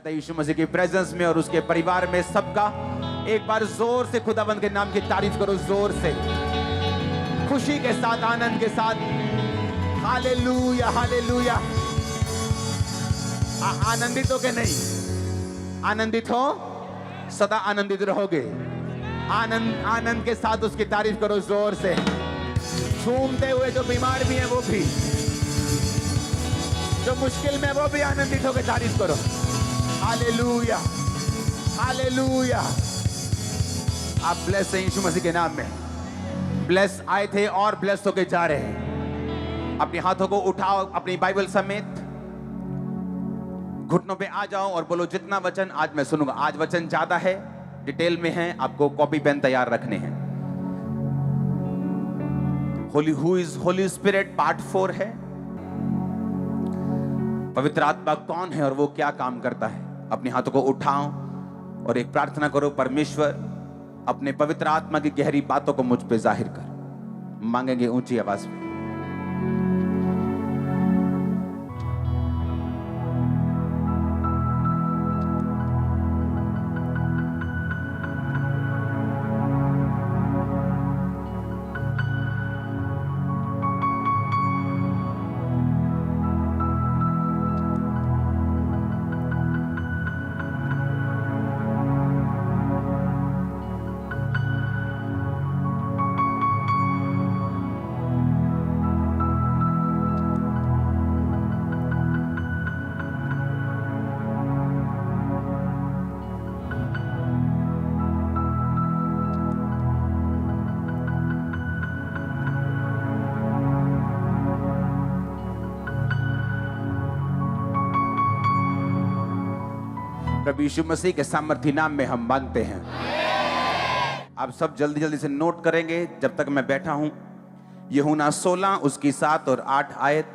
स्वागत है यीशु मसीह की प्रेजेंस में और उसके परिवार में सबका। एक बार जोर से खुदाबंद के नाम की तारीफ करो, जोर से, खुशी के साथ, आनंद के साथ। Hallelujah, hallelujah. आनंदित हो के नहीं? आनंदित हो, सदा आनंदित रहोगे। आनंद के साथ उसकी तारीफ करो जोर से। झूमते हुए जो बीमार भी है वो भी, जो मुश्किल में वो भी आनंदित होकर तारीफ करो। Hallelujah, hallelujah. आप ब्लेस हैं यीशु मसीह के नाम में। ब्लेस आए थे और ब्लेस होके जा रहे हैं। अपने हाथों को उठाओ, अपनी बाइबल समेत घुटनों पे आ जाओ और बोलो, जितना वचन आज मैं सुनूंगा, आज वचन ज्यादा है, डिटेल में है, आपको कॉपी पेन तैयार रखने हैं। Who is Holi spirit part 4 है। पवित्र आत्मा कौन है और वो क्या काम करता है। अपने हाथों को उठाओ और एक प्रार्थना करो, परमेश्वर अपने पवित्र आत्मा की गहरी बातों को मुझ पे जाहिर कर। मांगेंगे ऊंची आवाज में। प्रभु यीशु मसीह के सामर्थी नाम में हम मांगते हैं। आप सब जल्दी जल्दी से नोट करेंगे जब तक मैं बैठा हूं। यूहन्ना 16 उसकी 7 और 8 आयत,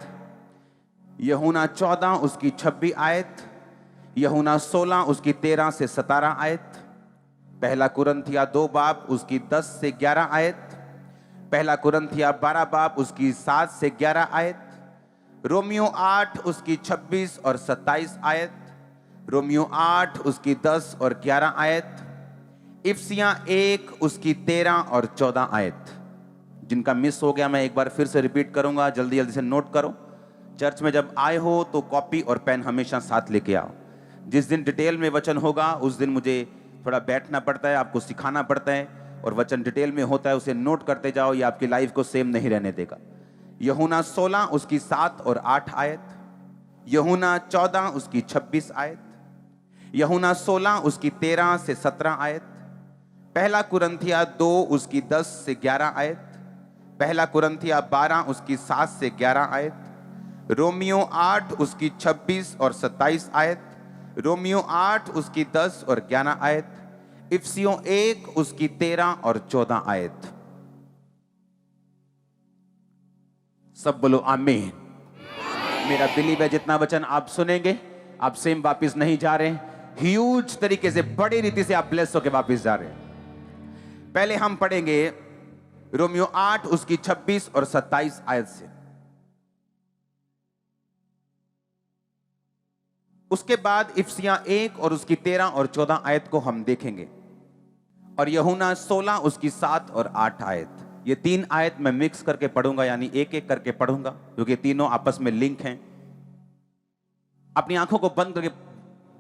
यूहन्ना 14 उसकी 26 आयत, यूहन्ना 16 उसकी 13 से 17 आयत, पहला कुरिन्थिया 2 बाब उसकी 10 से 11 आयत, पहला कुरिन्थिया 12 बाब उसकी 7 से 11 आयत, रोमियो 8 उसकी 26 और 27 आयत, रोमियो 8 उसकी 10 और 11 आयत, इफिसियां 1 उसकी 13 और 14 आयत। जिनका मिस हो गया मैं एक बार फिर से रिपीट करूंगा, जल्दी जल्दी से नोट करो। चर्च में जब आए हो तो कॉपी और पेन हमेशा साथ लेके आओ। जिस दिन डिटेल में वचन होगा उस दिन मुझे थोड़ा बैठना पड़ता है, आपको सिखाना पड़ता है, और वचन डिटेल में होता है उसे नोट करते जाओ, ये आपकी लाइफ को सेम नहीं रहने देगा। यूहन्ना 16 उसकी 7 और 8 आयत, यूहन्ना 14 उसकी 26 आयत, यूहन्ना 16 उसकी 13 से 17 आयत, पहला कुरिन्थिया 2 उसकी 10 से 11 आयत, पहला कुरिन्थिया 12 उसकी 7 से 11 आयत, रोमियो 8 उसकी 26 और 27 आयत, रोमियो 8 उसकी 10 और 11 आयत, इफिसियों 1 उसकी 13 और 14 आयत। सब बोलो आमीन। मेरा बिलीव है जितना वचन आप सुनेंगे आप सेम वापस नहीं जा रहे, ह्यूज तरीके से, बड़ी रीति से आप ब्लेस होकर वापस जा रहे हैं। पहले हम पढ़ेंगे रोमियो 8 उसकी 26 और 27 आयत से। उसके बाद इफिसियां 1 और उसकी 13 और 14 आयत को हम देखेंगे, और यूहन्ना 16 उसकी 7 और 8 आयत। ये 3 आयत मैं मिक्स करके पढ़ूंगा, यानी एक एक करके पढ़ूंगा, क्योंकि तीनों आपस में लिंक हैं। अपनी आंखों को बंद करके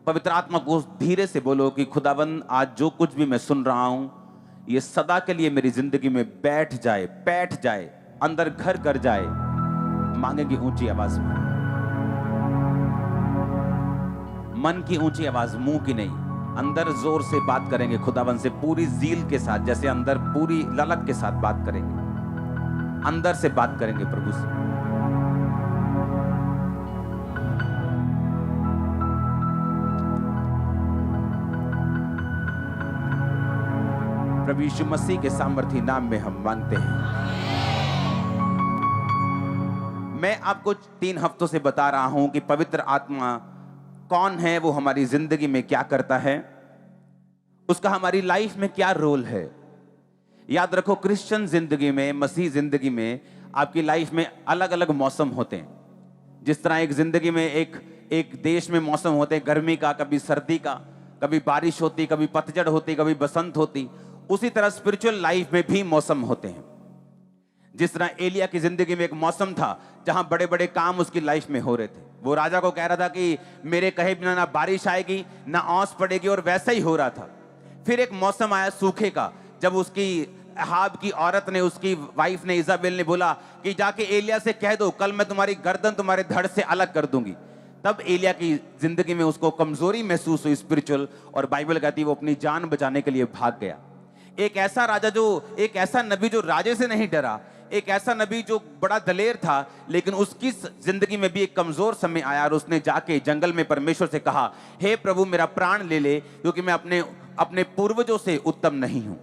पवित्र आत्मा को धीरे से बोलो कि खुदाबंद आज जो कुछ भी मैं सुन रहा हूं ये सदा के लिए मेरी जिंदगी में बैठ जाए, अंदर घर कर जाए। मांगेंगे ऊंची आवाज में, मन की ऊंची आवाज, मुंह की नहीं। अंदर जोर से बात करेंगे खुदाबंद से, पूरी जील के साथ, जैसे अंदर पूरी ललक के साथ बात करेंगे, अंदर से बात करेंगे प्रभु से। प्रभु यीशु मसीह के सामर्थी नाम में हम मांगते हैं। मैं आपको 3 हफ्तों से बता रहा हूं कि पवित्र आत्मा कौन है, वो हमारी जिंदगी में क्या करता है, उसका हमारी लाइफ में क्या रोल है। याद रखो, क्रिश्चियन जिंदगी में, मसीह जिंदगी में आपकी लाइफ में अलग अलग मौसम होते हैं। जिस तरह एक जिंदगी में एक एक देश में मौसम होते हैं गर्मी का, कभी सर्दी का, कभी बारिश होती, कभी पतझड़ होती, कभी बसंत होती, उसी तरह स्पिरिचुअल लाइफ में भी मौसम होते हैं। जिस तरह एलिया की जिंदगी में एक मौसम था जहां बड़े बड़े काम उसकी लाइफ में हो रहे थे। वो राजा को कह रहा था कि मेरे कहे बिना ना बारिश आएगी ना ओस पड़ेगी, और वैसा ही हो रहा था। फिर एक मौसम आया सूखे का, जब उसकी अहाब की औरत ने, उसकी वाइफ ने, इजाबेल ने बोला कि जाके एलिया से कह दो कल मैं तुम्हारी गर्दन तुम्हारे धड़ से अलग कर दूंगी। तब एलिया की जिंदगी में उसको कमजोरी महसूस हुई स्पिरिचुअल, और बाइबल कहती है वो अपनी जान बचाने के लिए भाग गया। एक ऐसा राजा एक ऐसा नबी जो राजे से नहीं डरा, एक ऐसा नबी जो बड़ा दलेर था, लेकिन उसकी जिंदगी में भी एक कमजोर समय आया और उसने जाके जंगल में परमेश्वर से कहा, हे प्रभु मेरा प्राण ले ले, क्योंकि मैं अपने पूर्वजों से उत्तम नहीं हूं।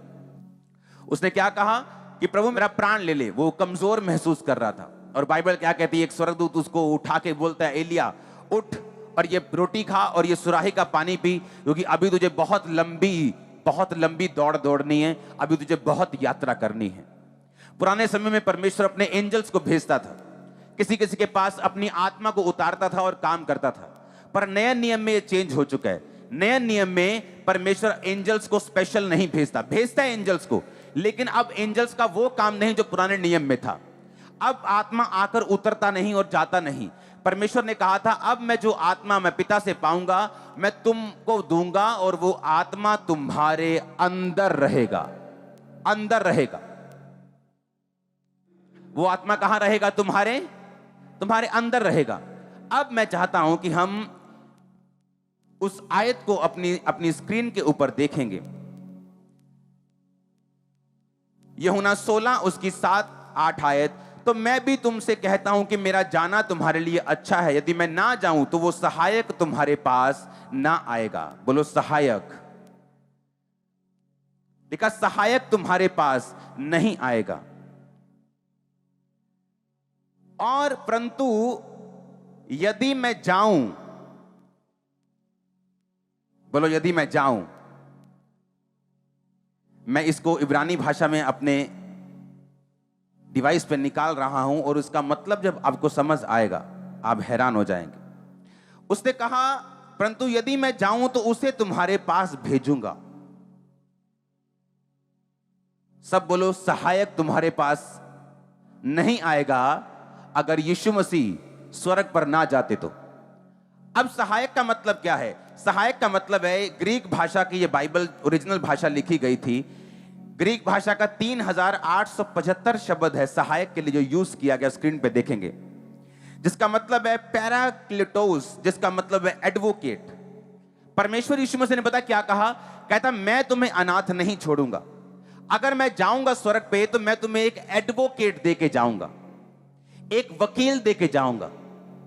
उसने क्या कहा कि प्रभु मेरा प्राण ले ले। वो कमजोर महसूस कर रहा था, और बाइबल क्या कहती है, एक स्वर्गदूत उसको उठा के बोलता है, एलिया उठ और ये रोटी खा और ये सुराही का पानी पी, क्योंकि अभी तुझे बहुत लंबी दौड़ दौड़नी है, अभी तुझे बहुत यात्रा करनी है। पुराने समय में परमेश्वर अपने एंजल्स को भेजता था, किसी किसी के पास अपनी आत्मा को उतारता था और काम करता था। पर नए नियम में ये चेंज हो चुका है। नए नियम में परमेश्वर एंजल्स को स्पेशल नहीं भेजता है एंजल्स को, लेकिन अब एंजल्स का वो काम नहीं जो पुराने नियम में था। अब आत्मा आकर उतरता नहीं और जाता नहीं। परमेश्वर ने कहा था, अब मैं जो आत्मा मैं पिता से पाऊंगा मैं तुमको दूंगा, और वो आत्मा तुम्हारे अंदर रहेगा। अंदर रहेगा। वो आत्मा कहां रहेगा? तुम्हारे अंदर रहेगा। अब मैं चाहता हूं कि हम उस आयत को अपनी स्क्रीन के ऊपर देखेंगे। यूहन्ना 16 उसकी 7-8 आयत। तो मैं भी तुमसे कहता हूं कि मेरा जाना तुम्हारे लिए अच्छा है। यदि मैं ना जाऊं तो वो सहायक तुम्हारे पास ना आएगा। बोलो सहायक। लिखा सहायक तुम्हारे पास नहीं आएगा। और परंतु यदि मैं जाऊं, बोलो यदि मैं जाऊं। मैं इसको इब्रानी भाषा में अपने डिवाइस पे निकाल रहा हूं, और उसका मतलब जब आपको समझ आएगा आप हैरान हो जाएंगे। उसने कहा, परंतु यदि मैं जाऊं तो उसे तुम्हारे पास भेजूंगा। सब बोलो सहायक तुम्हारे पास नहीं आएगा अगर यीशु मसीह स्वर्ग पर ना जाते तो। अब सहायक का मतलब क्या है? सहायक का मतलब है, ग्रीक भाषा की ये बाइबल ओरिजिनल भाषा लिखी गई थी। ग्रीक भाषा का 3875 शब्द है सहायक के लिए जो यूज किया गया, स्क्रीन पे देखेंगे, जिसका मतलब है पैराक्लिटोस, जिसका मतलब है एडवोकेट। परमेश्वर यीशु मसीह ने पता क्या कहा? कहता मैं तुम्हें अनाथ नहीं छोड़ूंगा। अगर मैं जाऊंगा स्वर्ग पे तो मैं तुम्हें एक एडवोकेट देके जाऊंगा, एक वकील देके जाऊंगा,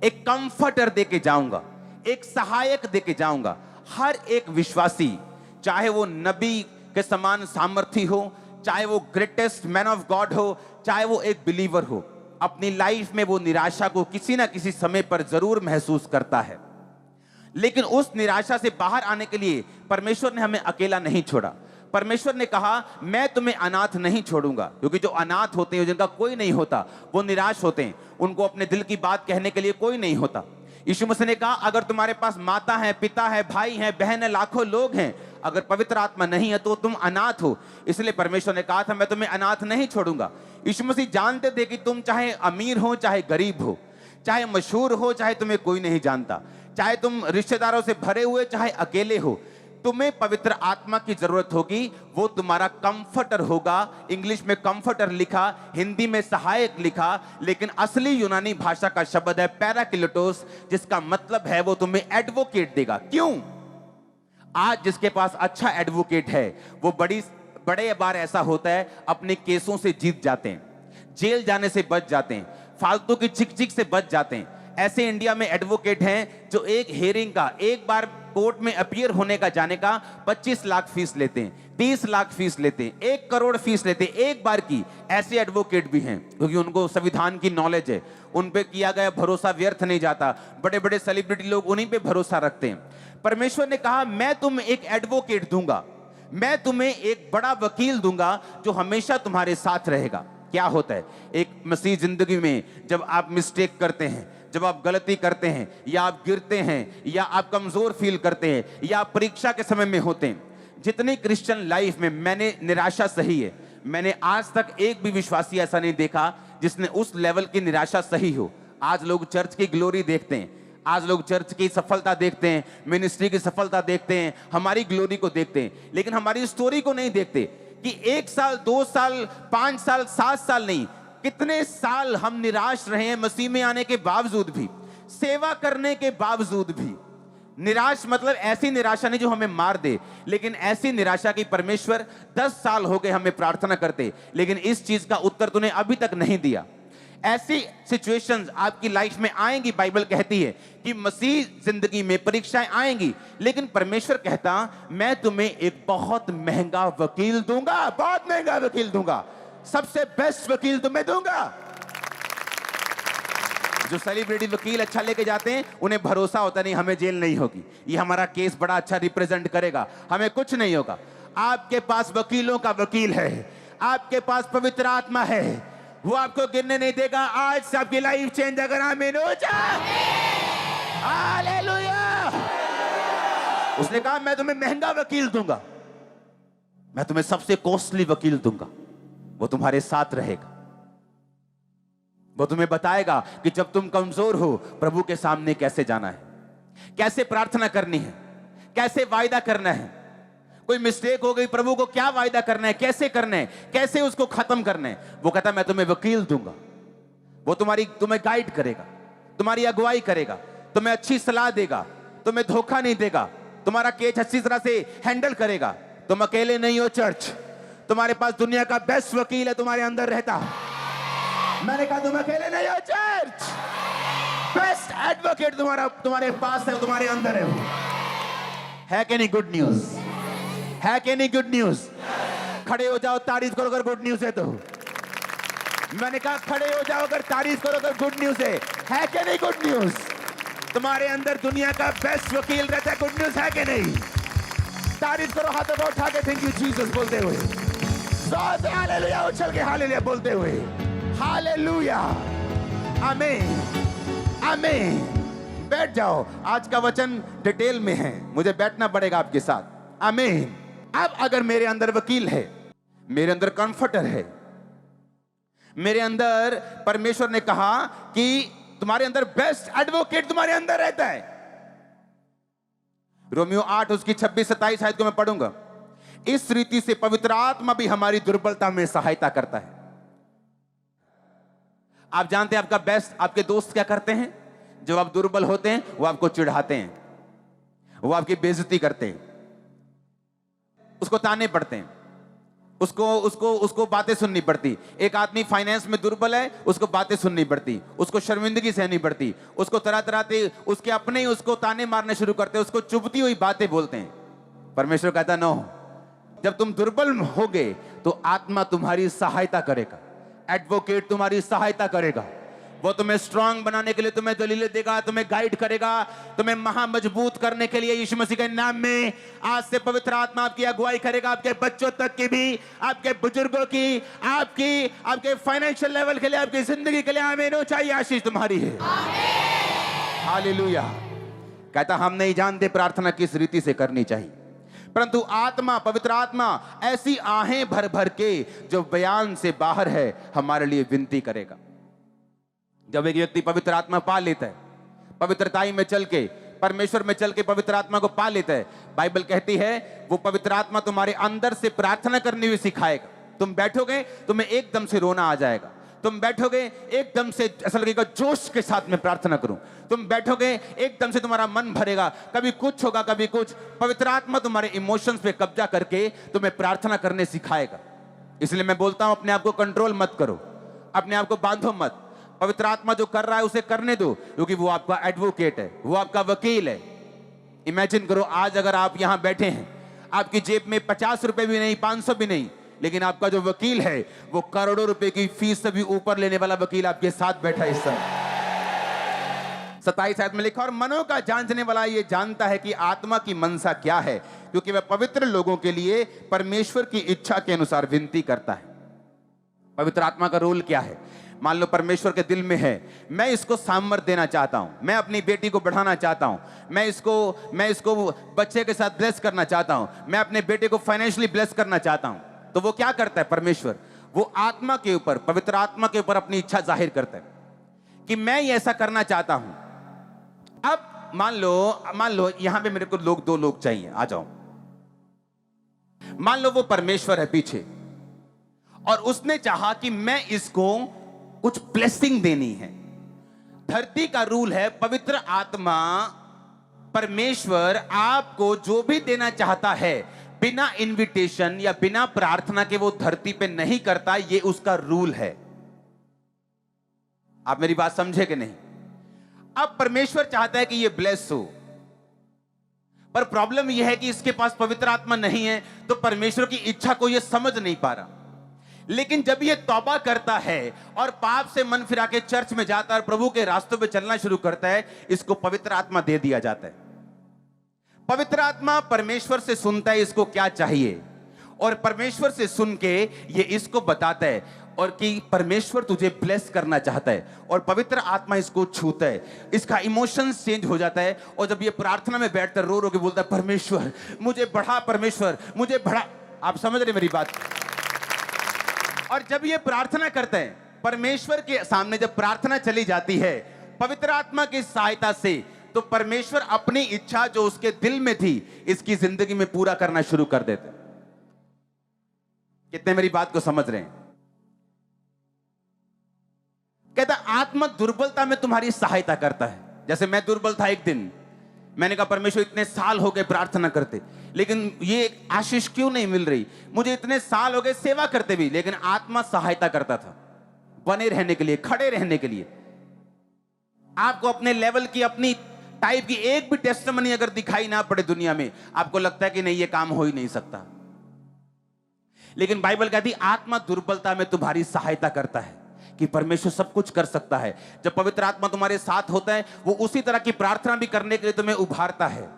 एक कंफर्टर देके जाऊंगा, एक सहायक देके जाऊंगा। हर एक विश्वासी, चाहे वो नबी के समान सामर्थी हो, चाहे वो ग्रेटेस्ट मैन ऑफ गॉड हो, चाहे वो एक बिलीवर हो, अपनी लाइफ में वो निराशा को किसी ना किसी समय पर जरूर महसूस करता है। लेकिन उस निराशा से बाहर आने के लिए परमेश्वर ने हमें अकेला नहीं छोड़ा। परमेश्वर ने कहा मैं तुम्हें अनाथ नहीं छोड़ूंगा, क्योंकि जो अनाथ होते हैं, जिनका कोई नहीं होता, वो निराश होते हैं, उनको अपने दिल की बात कहने के लिए कोई नहीं होता। यीशु मसीह ने कहा अगर तुम्हारे पास माता है, पिता है, भाई है, बहन है, लाखों लोग हैं, अगर पवित्र आत्मा नहीं है तो तुम अनाथ हो। इसलिए परमेश्वर ने कहा था मैं तुम्हें अनाथ नहीं छोड़ूंगा। यीशु मसीह जानते थे कि तुम चाहे अमीर हो चाहे गरीब हो, चाहे मशहूर हो चाहे तुम्हें कोई नहीं जानता, चाहे तुम रिश्तेदारों से भरे हुए चाहे अकेले हो, तुम्हें पवित्र आत्मा की जरूरत होगी। वो तुम्हारा कंफर्टर होगा। इंग्लिश में कंफर्टर लिखा, हिंदी में सहायक लिखा, लेकिन असली यूनानी भाषा का शब्द है पैराक्लिटोस, जिसका मतलब है वो तुम्हें एडवोकेट देगा। क्यों? आज जिसके पास अच्छा एडवोकेट है वो बड़े बार ऐसा होता है अपने केसों से जीत जाते हैं, जेल जाने से बच जाते हैं, फालतू की चिक चिक से बच जाते हैं। ऐसे इंडिया में एडवोकेट हैं जो एक हेयरिंग का, एक बार कोर्ट में अपीयर होने का जाने का 25 लाख फीस लेते हैं, 30 लाख फीस लेते हैं, 1 करोड़ फीस लेते हैं एक बार की। ऐसे एडवोकेट भी हैं क्योंकि उनको संविधान की नॉलेज है, उन पे किया गया भरोसा व्यर्थ नहीं जाता। बड़े बड़े सेलिब्रिटी लोग उन्हीं पे भरोसा रखते हैं। परमेश्वर ने कहा मैं तुम्हें एक एडवोकेट दूंगा, मैं तुम्हें एक बड़ा वकील दूंगा जो हमेशा तुम्हारे साथ रहेगा। क्या होता है एक मसीह जिंदगी में, जब आप मिस्टेक करते हैं, जब आप गलती करते हैं या आप गिरते हैं या आप कमजोर फील करते हैं या आप परीक्षा के समय में होते हैं, जितनी क्रिश्चियन लाइफ में मैंने निराशा सही है, मैंने आज तक एक भी विश्वासी ऐसा नहीं देखा जिसने उस लेवल की निराशा सही हो। आज लोग चर्च की ग्लोरी देखते हैं, आज लोग चर्च की सफलता देखते हैं, मिनिस्ट्री की सफलता देखते हैं, हमारी ग्लोरी को देखते हैं, लेकिन हमारी स्टोरी को नहीं देखते कि 1 साल 2 साल 5 साल 7 साल नहीं, कितने साल हम निराश रहे हैं मसीह में आने के बावजूद भी, सेवा करने के बावजूद भी। निराश मतलब ऐसी निराशा नहीं जो हमें मार दे, लेकिन ऐसी निराशा की परमेश्वर 10 साल हो गए हमें प्रार्थना करते, लेकिन इस चीज का उत्तर तूने अभी तक नहीं दिया। ऐसी सिचुएशंस आपकी लाइफ में आएंगी। बाइबल कहती है कि मसीह जिंदगी में परीक्षाएं आएंगी, लेकिन परमेश्वर कहता मैं तुम्हें एक बहुत महंगा वकील दूंगा, बहुत महंगा वकील दूंगा, सबसे बेस्ट वकील तुम्हें दूंगा। जो सेलिब्रिटी वकील अच्छा लेके जाते हैं उन्हें भरोसा होता नहीं हमें जेल नहीं होगी, ये हमारा केस बड़ा अच्छा रिप्रेजेंट करेगा, हमें कुछ नहीं होगा। आपके पास वकीलों का वकील है, आपके पास पवित्र आत्मा है, वो आपको गिरने नहीं देगा। आज से आपकी लाइफ चेंज अगर आमीन हो जाए, हालेलुया। उसने कहा मैं तुम्हें महंगा वकील दूंगा, मैं तुम्हें सबसे कॉस्टली वकील दूंगा, वो तुम्हारे साथ रहेगा, वो तुम्हें बताएगा कि जब तुम कमजोर हो प्रभु के सामने कैसे जाना है, कैसे प्रार्थना करनी है, कैसे वायदा करना है, कोई मिस्टेक हो गई प्रभु को क्या वायदा करना है, कैसे करना है, कैसे उसको खत्म करना है। वो कहता मैं तुम्हें वकील दूंगा, वो तुम्हें गाइड करेगा, तुम्हारी अगुवाई करेगा, तुम्हें अच्छी सलाह देगा, तुम्हें धोखा नहीं देगा, तुम्हारा केस अच्छी तरह से हैंडल करेगा। तुम अकेले नहीं हो चर्च, तुम्हारे पास दुनिया का बेस्ट वकील है तुम्हारे अंदर रहता। मैंने कहा तुम अकेले नहीं हो चर्च, बेस्ट एडवोकेट तुम्हारे पास है, तुम्हारे अंदर है कि नहीं? गुड न्यूज है कि नहीं? Good news. खड़े हो जाओ, तारीफ करो अगर गुड न्यूज है तो। मैंने कहा खड़े हो जाओ अगर तारीफ करो अगर गुड न्यूज है कि नहीं? Good news. तुम्हारे अंदर दुनिया का बेस्ट वकील रहता है, गुड न्यूज है कि नहीं? तारीफ करो हाथों को उठा के थैंक यू जीसस बोलते हुए, हालेलुया उछल के हालेलुया बोलते हुए, हालेलुया, आमीन आमीन। बैठ जाओ, आज का वचन डिटेल में है, मुझे बैठना पड़ेगा आपके साथ। आमीन। अब अगर मेरे अंदर वकील है, मेरे अंदर कंफर्टर है, मेरे अंदर परमेश्वर ने कहा कि तुम्हारे अंदर बेस्ट एडवोकेट तुम्हारे अंदर रहता है। रोमियो 8 उसकी 26-27 आयत को मैं पढ़ूंगा। इस रीति से पवित्र आत्मा भी हमारी दुर्बलता में सहायता करता है। आप जानते हैं आपका बेस्ट, आपके दोस्त क्या करते हैं? जब आप दुर्बल होते हैं वो आपको चिढ़ाते हैं, वो आपकी बेइज्जती करते हैं, उसको ताने पड़ते हैं, उसको बातें सुननी पड़ती। एक आदमी फाइनेंस में दुर्बल है, उसको बातें सुननी पड़ती, उसको शर्मिंदगी सहनी पड़ती, उसको तरह तरह से उसके अपने ही उसको ताने मारने शुरू करते हैं, उसको चुभती हुई बातें बोलते हैं। परमेश्वर कहता नो, जब तुम दुर्बल होगे तो आत्मा तुम्हारी सहायता करेगा, एडवोकेट तुम्हारी सहायता करेगा, वो तुम्हें स्ट्रांग बनाने के लिए तुम्हें दलीलें देगा, तुम्हें गाइड करेगा, तुम्हें महा मजबूत करने के लिए यीशु मसीह के नाम में आज से पवित्र आत्मा आपकी अगुवाई करेगा, आपके बच्चों तक की भी, आपके बुजुर्गों की, आपके फाइनेंशियल लेवल के लिए, आपकी जिंदगी के लिए। आमीन हो, चाहिए आशीष तुम्हारी है। हालेलुया। कहता हम नहीं जानते प्रार्थना किस रीति से करनी चाहिए, परंतु आत्मा, पवित्र आत्मा ऐसी आहें भर भर के जो बयान से बाहर है हमारे लिए विनती करेगा। जब एक व्यक्ति पवित्र आत्मा पा लेता है, पवित्रताई में चल के, परमेश्वर में चल के पवित्र आत्मा को पा लेता है, बाइबल कहती है वो पवित्र आत्मा तुम्हारे अंदर से प्रार्थना करनी भी सिखाएगा। तुम बैठोगे तुम्हें एकदम से रोना आ जाएगा, तुम बैठोगे एकदम से ऐसा लगेगा जोश के साथ में प्रार्थना करूं, तुम बैठोगे एकदम से तुम्हारा मन भरेगा, कभी कुछ होगा कभी कुछ। पवित्र आत्मा तुम्हारे इमोशंस पे कब्जा करके तुम्हें प्रार्थना करने सिखाएगा। इसलिए मैं बोलता हूं अपने आप को कंट्रोल मत करो, अपने आप को बांधो मत। पवित्र आत्मा जो कर रहा है उसे करने दो, क्योंकि वो आपका एडवोकेट है, वो आपका वकील है। इमेजिन करो आज अगर आप यहां बैठे हैं, आपकी जेब में 50 रुपए भी नहीं, 500 भी नहीं, लेकिन आपका जो वकील है वो करोड़ों रुपए की फीस से भी ऊपर लेने वाला वकील आपके साथ बैठा है इस समय। 27 आयत में लिखा, और मनों का जांचने वाला ये जानता है कि आत्मा की मनसा क्या है, क्योंकि वह पवित्र लोगों के लिए परमेश्वर की इच्छा के अनुसार विनती करता है। पवित्र आत्मा का रोल क्या है? मान लो परमेश्वर के दिल में है, मैं इसको सामर्थ देना चाहता हूं, मैं अपनी बेटी को बढ़ाना चाहता हूं, मैं इसको बच्चे के साथ ब्लेस करना चाहता हूं, मैं अपने बेटे को फाइनेंशियली ब्लेस करना चाहता हूं, तो वो क्या करता है परमेश्वर? वो आत्मा के ऊपर, पवित्र आत्मा के ऊपर अपनी इच्छा जाहिर करता है कि मैं ये ऐसा करना चाहता हूं। अब मान लो यहां पे मेरे को दो लोग चाहिए, आ जाओ। मान लो वो परमेश्वर है पीछे, और उसने चाहा कि मैं इसको कुछ ब्लेसिंग देनी है। धरती का रूल है, पवित्र आत्मा परमेश्वर आपको जो भी देना चाहता है बिना इनविटेशन या बिना प्रार्थना के वो धरती पे नहीं करता, ये उसका रूल है। आप मेरी बात समझे कि नहीं? अब परमेश्वर चाहता है कि ये ब्लेस हो, पर प्रॉब्लम यह है कि इसके पास पवित्र आत्मा नहीं है, तो परमेश्वर की इच्छा को ये समझ नहीं पा रहा। लेकिन जब ये तौबा करता है और पाप से मन फिरा के चर्च में जाता है और प्रभु के रास्तों पे चलना शुरू करता है, इसको पवित्र आत्मा दे दिया जाता है। पवित्र आत्मा परमेश्वर से सुनता है इसको क्या चाहिए, और परमेश्वर से सुन के ये इसको बताता है और कि परमेश्वर तुझे ब्लेस करना चाहता है, और पवित्र आत्मा इसको छूता है, इसका इमोशंस चेंज हो जाता है, और जब ये प्रार्थना में बैठकर रो रो के बोलता है परमेश्वर मुझे बढ़ा, परमेश्वर मुझे बढ़ा। आप समझ रहे मेरी बात? और जब ये प्रार्थना करते हैं परमेश्वर के सामने, जब प्रार्थना चली जाती है पवित्र आत्मा की सहायता से, तो परमेश्वर अपनी इच्छा जो उसके दिल में थी इसकी जिंदगी में पूरा करना शुरू कर देते। कितने मेरी बात को समझ रहे हैं? कहता आत्मा दुर्बलता में तुम्हारी सहायता करता है। जैसे मैं दुर्बल था, एक दिन मैंने कहा परमेश्वर इतने साल हो गए प्रार्थना करते, लेकिन ये आशीष क्यों नहीं मिल रही? मुझे इतने साल हो गए सेवा करते भी, लेकिन आत्मा सहायता करता था बने रहने के लिए, खड़े रहने के लिए। आपको अपने लेवल की, अपनी टाइप की एक भी टेस्टिमनी अगर दिखाई ना पड़े दुनिया में, आपको लगता है कि नहीं ये काम हो ही नहीं सकता। लेकिन बाइबल कहती आत्मा दुर्बलता में तुम्हारी सहायता करता है कि परमेश्वर सब कुछ कर सकता है। जब पवित्र आत्मा तुम्हारे साथ होता है, वो उसी तरह की प्रार्थना भी करने के लिए तुम्हें उभारता है।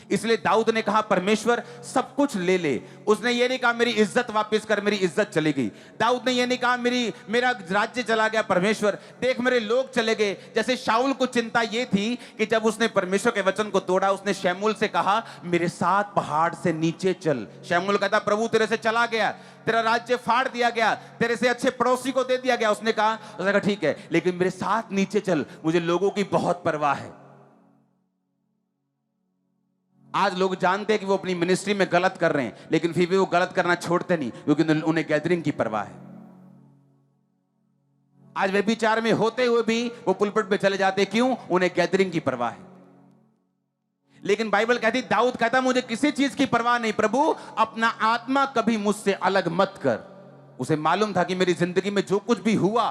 इसलिए दाऊद ने कहा परमेश्वर सब कुछ ले ले। उसने ये नहीं कहा मेरी इज्जत वापस कर, मेरी इज्जत चली गई। दाऊद ने ये नहीं कहा मेरा राज्य चला गया, परमेश्वर देख मेरे लोग चले गए। जैसे शाऊल को चिंता ये थी कि जब उसने परमेश्वर के वचन को तोड़ा, उसने शमूएल से कहा मेरे साथ पहाड़ से नीचे चल। शमूएल कहता प्रभु तेरे से चला गया, तेरा राज्य फाड़ दिया गया, तेरे से अच्छे पड़ोसी को दे दिया गया। उसने कहा ठीक है, लेकिन मेरे साथ नीचे चल, मुझे लोगों की बहुत परवाह है। आज लोग जानते हैं कि वो अपनी मिनिस्ट्री में गलत कर रहे हैं, लेकिन फिर भी वो गलत करना छोड़ते नहीं, क्योंकि उन्हें गैदरिंग की परवाह है। आज वे विचार में होते हुए भी वो पुलपिट पे चले जाते, क्यों? उन्हें गैदरिंग की परवाह है। लेकिन बाइबल कहती, दाऊद कहता मुझे किसी चीज की परवाह नहीं प्रभु, अपना आत्मा कभी मुझसे अलग मत कर। उसे मालूम था कि मेरी जिंदगी में जो कुछ भी हुआ,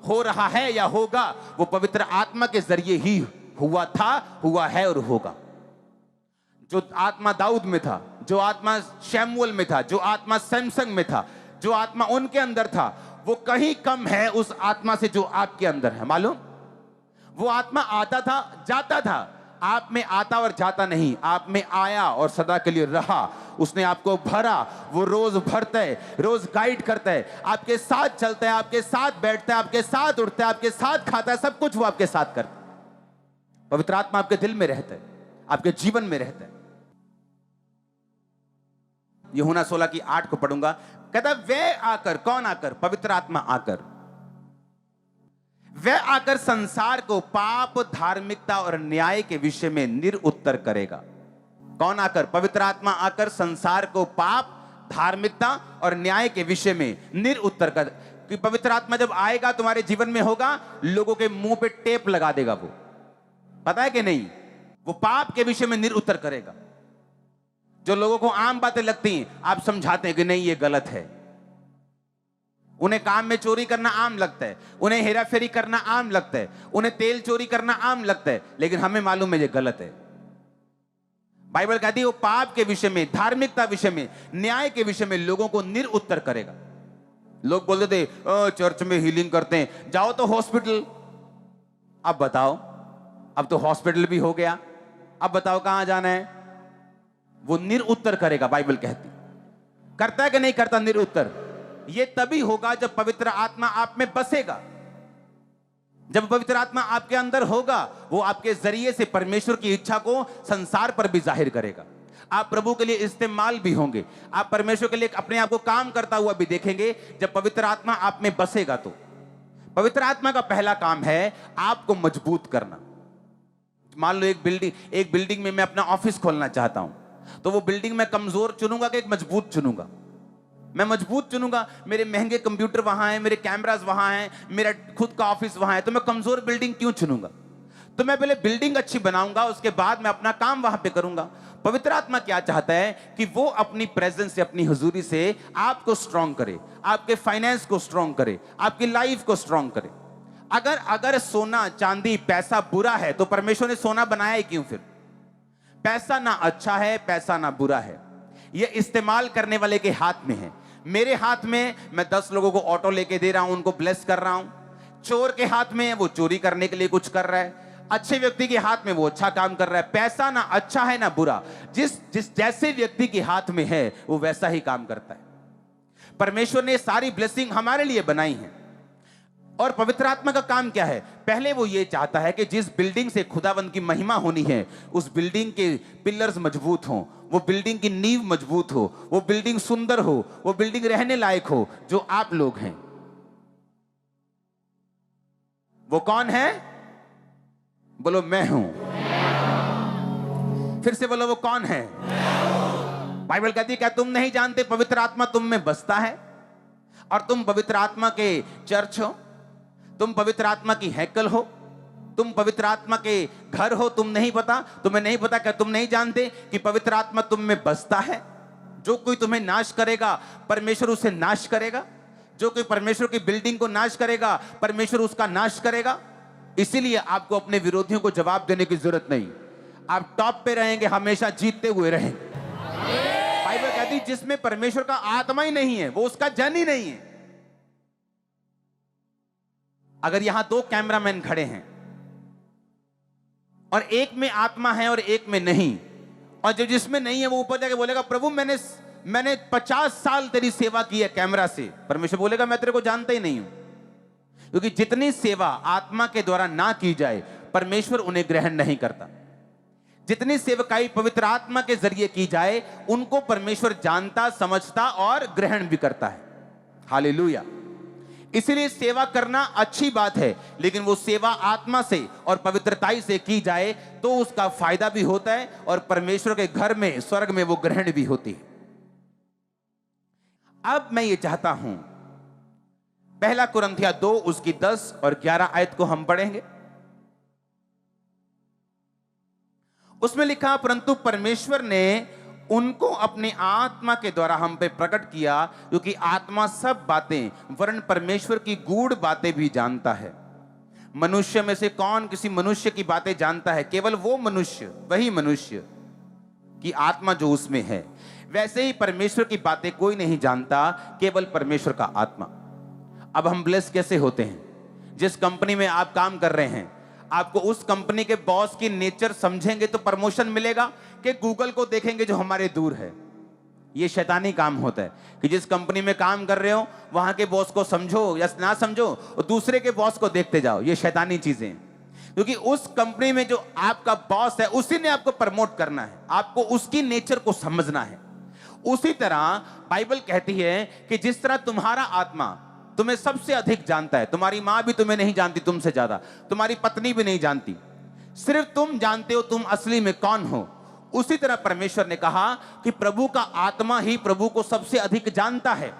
हो रहा है या होगा, वो पवित्र आत्मा के जरिए ही हुआ था, हुआ है और होगा। जो आत्मा दाऊद में था, जो आत्मा शमूएल में था, जो आत्मा सैमसन में था, जो आत्मा उनके अंदर था, वो कहीं कम है उस आत्मा से जो आपके अंदर है। मालूम? वो आत्मा आता था, जाता था, आप में आता और जाता नहीं, आप में आया और सदा के लिए रहा। उसने आपको भरा, वो रोज भरता है, रोज गाइड करता है, आपके साथ चलता है, आपके साथ बैठता है, आपके साथ उठता है, आपके साथ खाता है, सब कुछ वो आपके साथ करता है। पवित्र आत्मा आपके दिल में रहता है, आपके जीवन में रहता है। यूहन्ना 16:8 को पढ़ूंगा। कहता वे आकर, कौन आकर? पवित्र आत्मा आकर, वह आकर संसार को पाप, धार्मिकता और न्याय के विषय में निरुत्तर करेगा। कौन आकर? पवित्र आत्मा आकर संसार को पाप, धार्मिकता और न्याय के विषय में निरुत्तर कर। कि पवित्र आत्मा जब आएगा तुम्हारे जीवन में होगा, लोगों के मुंह पे टेप लगा देगा। वो पता है कि नहीं? वो पाप के विषय में निरुत्तर करेगा। जो लोगों को आम बातें लगती हैं, आप समझाते हैं कि नहीं ये गलत है। उन्हें काम में चोरी करना आम लगता है, उन्हें हेरा फेरी करना आम लगता है, उन्हें तेल चोरी करना आम लगता है, लेकिन हमें मालूम है ये गलत है। बाइबल कहती है वो पाप के विषय में, धार्मिकता विषय में, न्याय के विषय में लोगों को निरुत्तर करेगा। लोग बोलते थे चर्च में हीलिंग करते हैं, जाओ तो हॉस्पिटल। अब बताओ, अब तो हॉस्पिटल भी हो गया, अब बताओ कहां जाना है? वो निरुत्तर करेगा। बाइबल कहती करता है कि नहीं करता निरुत्तर? ये तभी होगा जब पवित्र आत्मा आप में बसेगा। जब पवित्र आत्मा आपके अंदर होगा, वो आपके जरिए से परमेश्वर की इच्छा को संसार पर भी जाहिर करेगा। आप प्रभु के लिए इस्तेमाल भी होंगे, आप परमेश्वर के लिए अपने आप को काम करता हुआ भी देखेंगे जब पवित्र आत्मा आप में बसेगा। तो पवित्र आत्मा का पहला काम है आपको मजबूत करना। मान लो एक बिल्डिंग में मैं अपना ऑफिस खोलना चाहता हूं, तो वो बिल्डिंग में कमजोर चुनूंगा कि एक मजबूत चुनूंगा? मैं मजबूत चुनूंगा। मेरे महंगे कंप्यूटर वहां हैं, मेरे कैमरास वहां हैं, मेरा खुद का ऑफिस वहां है, तो मैं कमजोर बिल्डिंग क्यों चुनूंगा? तो मैं पहले बिल्डिंग अच्छी बनाऊंगा, उसके बाद मैं अपना काम वहां पे करूंगा। पवित्र आत्मा क्या चाहता है कि वो अपनी प्रेजेंस से, अपनी हुजूरी से आपको स्ट्रांग करे, आपके फाइनेंस को स्ट्रांग करे, आपकी लाइफ को स्ट्रांग करे। अगर सोना चांदी पैसा बुरा है तो परमेश्वर ने सोना बनाया ही क्यों? फिर पैसा ना अच्छा है, पैसा ना बुरा है, ये इस्तेमाल करने वाले के हाथ में है। मेरे हाथ में मैं 10 लोगों को ऑटो लेके दे रहा हूं, उनको ब्लेस कर रहा हूं। चोर के हाथ में वो चोरी करने के लिए कुछ कर रहा है, अच्छे व्यक्ति के हाथ में वो अच्छा काम कर रहा है। पैसा ना अच्छा है ना बुरा, जिस जैसे व्यक्ति के हाथ में है वो वैसा ही काम करता है। परमेश्वर ने सारी ब्लेसिंग हमारे लिए बनाई है। और पवित्र आत्मा का काम क्या है? पहले वो ये चाहता है कि जिस बिल्डिंग से खुदावंद की महिमा होनी है, उस बिल्डिंग के पिलर्स मजबूत हों, वो बिल्डिंग की नींव मजबूत हो, वो बिल्डिंग सुंदर हो, वो बिल्डिंग रहने लायक हो। जो आप लोग हैं वो कौन है? बोलो मैं हूं। फिर से बोलो वो कौन है? बाइबल कहती है क्या तुम नहीं जानते पवित्र आत्मा तुम में बसता है और तुम पवित्र आत्मा के चर्च हो, तुम पवित्र आत्मा की हैकल हो, तुम पवित्र आत्मा के घर हो। तुम्हें नहीं पता क्या तुम नहीं जानते कि पवित्र आत्मा तुम में बसता है? जो कोई तुम्हें नाश करेगा परमेश्वर उसे नाश करेगा, जो कोई परमेश्वर की बिल्डिंग को नाश करेगा परमेश्वर उसका नाश करेगा। इसीलिए आपको अपने विरोधियों को जवाब देने की जरूरत नहीं, आप टॉप पे रहेंगे, हमेशा जीतते हुए रहेंगे। बाइबल कहती है जिसमें परमेश्वर का आत्मा ही नहीं है वो उसका जन ही नहीं है। अगर यहां 2 कैमरामैन खड़े हैं और एक में आत्मा है और एक में नहीं, और जो जिसमें नहीं है वो ऊपर जाके बोलेगा प्रभु मैंने 50 साल तेरी सेवा की है कैमरा से, परमेश्वर बोलेगा मैं तेरे को जानता ही नहीं हूं। क्योंकि जितनी सेवा आत्मा के द्वारा ना की जाए परमेश्वर उन्हें ग्रहण नहीं करता। जितनी सेवकाई पवित्र आत्मा के जरिए की जाए उनको परमेश्वर जानता, समझता और ग्रहण भी करता है। हालेलुया। इसलिए सेवा करना अच्छी बात है, लेकिन वो सेवा आत्मा से और पवित्रताई से की जाए तो उसका फायदा भी होता है और परमेश्वर के घर में, स्वर्ग में वो ग्रहण भी होती है। अब मैं ये चाहता हूं 1 कुरिन्थियों 2 उसकी 10 और 11 आयत को हम पढ़ेंगे। उसमें लिखा परंतु परमेश्वर ने उनको अपनी आत्मा के द्वारा हम पे प्रकट किया, क्योंकि आत्मा सब बातें वरन परमेश्वर की गूढ़ बातें भी जानता है। मनुष्य में से कौन किसी मनुष्य की बातें जानता है? केवल वो मनुष्य, वही मनुष्य की आत्मा जो उसमें है। वैसे ही परमेश्वर की बातें कोई नहीं जानता, केवल परमेश्वर का आत्मा। अब हम ब्लेस कैसे होते हैं? जिस कंपनी में आप काम कर रहे हैं, आपको उस कंपनी के बॉस की नेचर समझेंगे तो प्रमोशन मिलेगा, कि गूगल को देखेंगे जो हमारे दूर है? ये शैतानी काम होता है कि जिस कंपनी में काम कर रहे हो वहां के बॉस को समझो या ना समझो और दूसरे के बॉस को देखते जाओ। ये शैतानी चीजें हैं, क्योंकि उस कंपनी में जो आपका बॉस है उसी ने आपको प्रमोट करना है, आपको उसकी नेचर को समझना है। उसी तरह बाइबल कहती है कि जिस तरह तुम्हारा आत्मा तुम्हें सबसे अधिक जानता है, तुम्हारी मां भी तुम्हें नहीं जानती तुमसे ज्यादा, तुम्हारी पत्नी भी नहीं जानती, सिर्फ तुम जानते हो तुम असली में कौन हो। उसी तरह परमेश्वर ने कहा कि प्रभु का आत्मा ही प्रभु को सबसे अधिक जानता है,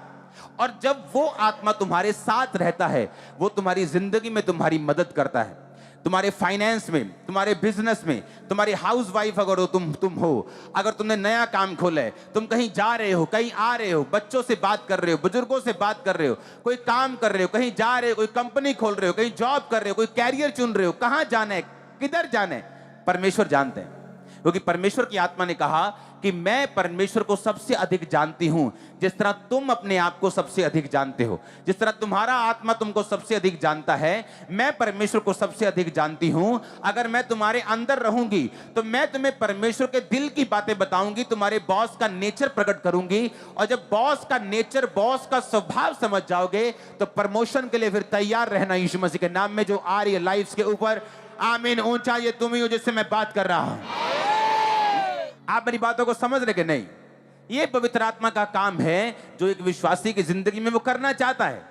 और जब वो आत्मा तुम्हारे साथ रहता है वो तुम्हारी जिंदगी में तुम्हारी मदद करता है, तुम्हारे फाइनेंस में, तुम्हारे बिजनेस में। तुम्हारी हाउस वाइफ अगर हो तुम हो, अगर तुमने नया काम खोला है, तुम कहीं जा रहे हो, कहीं आ रहे हो, बच्चों से बात कर रहे हो, बुजुर्गों से बात कर रहे हो, कोई काम कर रहे हो, कहीं जा रहे हो, कोई कंपनी खोल रहे हो, कहीं जॉब कर रहे हो, कोई कैरियर चुन रहे हो, कहां जाना है, किधर जाना है, परमेश्वर जानते हैं। क्योंकि परमेश्वर की आत्मा ने कहा कि मैं परमेश्वर को सबसे अधिक जानती हूं, जिस तरह तुम अपने आप को सबसे अधिक जानते हो, जिस तरह तुम्हारा आत्मा तुमको सबसे अधिक जानता है, मैं परमेश्वर को सबसे अधिक जानती हूं। अगर मैं तुम्हारे अंदर रहूंगी तो मैं तुम्हें परमेश्वर के दिल की बातें बताऊंगी, तुम्हारे बॉस का नेचर प्रकट करूंगी, और जब बॉस का नेचर, बॉस का स्वभाव समझ जाओगे तो प्रमोशन के लिए फिर तैयार रहना यीशु मसीह के नाम में, जो आ रही है लाइफ के ऊपर। आमीन। ऊंचा ये तुम ही हो जिससे मैं बात कर रहा हूं। आप मेरी बातों को समझ रहे कि नहीं? ये पवित्र आत्मा का काम है जो एक विश्वासी की जिंदगी में वो करना चाहता है।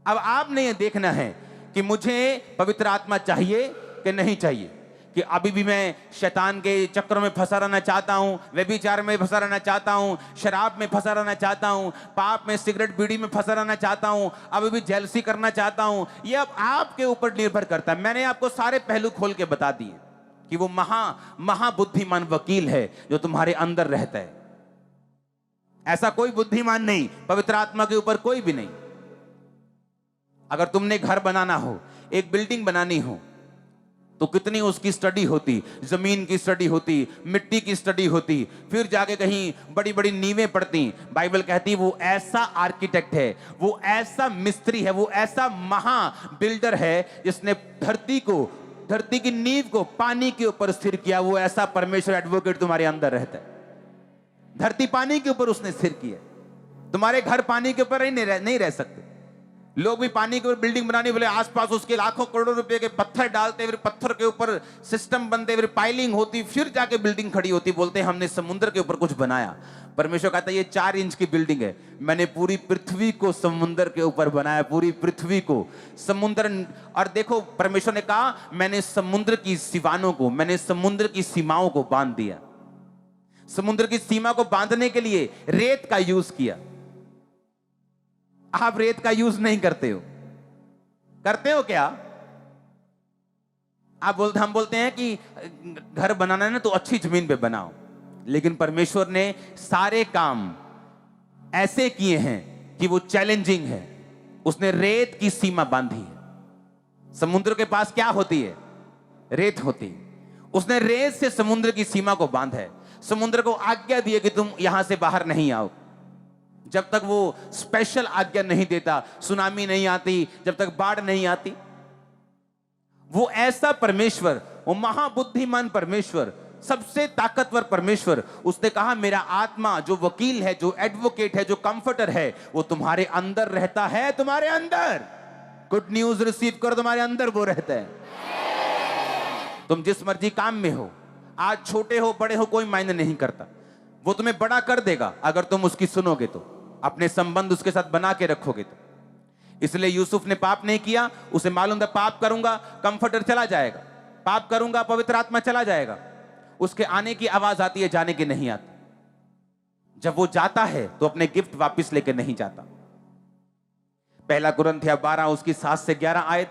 अब आपने ये देखना है कि मुझे पवित्र आत्मा चाहिए कि नहीं चाहिए, कि अभी भी मैं शैतान के चक्करों में फंसा रहना चाहता हूं, व्यभिचार में फंसा रहना चाहता हूं, शराब में फंसा रहना चाहता हूं, पाप में, सिगरेट बीड़ी में फंसा रहना चाहता हूं, अभी भी जेलसी करना चाहता हूं। ये अब आपके ऊपर निर्भर करता है। मैंने आपको सारे पहलू खोल के बता दिए कि वो महाबुद्धिमान वकील है जो तुम्हारे अंदर रहता है। ऐसा कोई बुद्धिमान नहीं पवित्र आत्मा के ऊपर, कोई भी नहीं। अगर तुमने घर बनाना हो, एक बिल्डिंग बनानी हो, तो कितनी उसकी स्टडी होती, जमीन की स्टडी होती, मिट्टी की स्टडी होती, फिर जाके कहीं बड़ी बड़ी नींवें पड़ती। बाइबल कहती है वो ऐसा आर्किटेक्ट है, वो ऐसा मिस्त्री है, वो ऐसा महा बिल्डर है जिसने धरती की नींव को पानी के ऊपर स्थिर किया। वो ऐसा परमेश्वर एडवोकेट तुम्हारे अंदर रहता है। धरती पानी के ऊपर उसने स्थिर किया। तुम्हारे घर पानी के ऊपर नहीं रह सकते। लोग भी पानी के ऊपर बिल्डिंग बनाने बोले, आसपास उसके लाखों करोड़ों रुपए के पत्थर डालते, फिर पत्थर के ऊपर सिस्टम बनते, फिर पाइलिंग होती, फिर जाके बिल्डिंग खड़ी होती। बोलते हैं हमने समुद्र के ऊपर कुछ बनाया। परमेश्वर कहता है ये 4 इंच की बिल्डिंग है, मैंने पूरी पृथ्वी को समुद्र के ऊपर बनाया, पूरी पृथ्वी को समुद्र। और देखो परमेश्वर ने कहा मैंने समुद्र की सीमाओं को, मैंने समुद्र की सीमाओं को बांध दिया। समुद्र की सीमा को बांधने के लिए रेत का यूज किया। आप रेत का यूज नहीं करते हो, करते हो क्या? हम बोलते हैं कि घर बनाना है ना तो अच्छी जमीन पे बनाओ, लेकिन परमेश्वर ने सारे काम ऐसे किए हैं कि वो चैलेंजिंग है। उसने रेत की सीमा बांधी है। समुद्र के पास क्या होती है? रेत होती है। उसने रेत से समुद्र की सीमा को बांधा है। समुद्र को आज्ञा दी है कि तुम यहां से बाहर नहीं आओ। जब तक वो स्पेशल आज्ञा नहीं देता, सुनामी नहीं आती, जब तक बाढ़ नहीं आती। वो ऐसा परमेश्वर, वो महाबुद्धिमान परमेश्वर, सबसे ताकतवर परमेश्वर, उसने कहा मेरा आत्मा जो वकील है, जो एडवोकेट है, जो कंफर्टर है, वो तुम्हारे अंदर रहता है। तुम्हारे अंदर गुड न्यूज रिसीव करो, तुम्हारे अंदर वो रहता है। तुम जिस मर्जी काम में हो, आज छोटे हो बड़े हो कोई मायने नहीं करता, वो तुम्हें बड़ा कर देगा अगर तुम उसकी सुनोगे तो, अपने संबंध उसके साथ बना के रखोगे तो। इसलिए यूसुफ ने पाप नहीं किया। उसे मालूम था पाप करूंगा कंफर्टर चला जाएगा, पाप करूंगा पवित्र आत्मा चला जाएगा। उसके आने की आवाज आती है, जाने की नहीं आती। जब वो जाता है तो अपने गिफ्ट वापस लेके नहीं जाता। पहला कुरिन्थियों 12 उसकी 7 से 11 आयत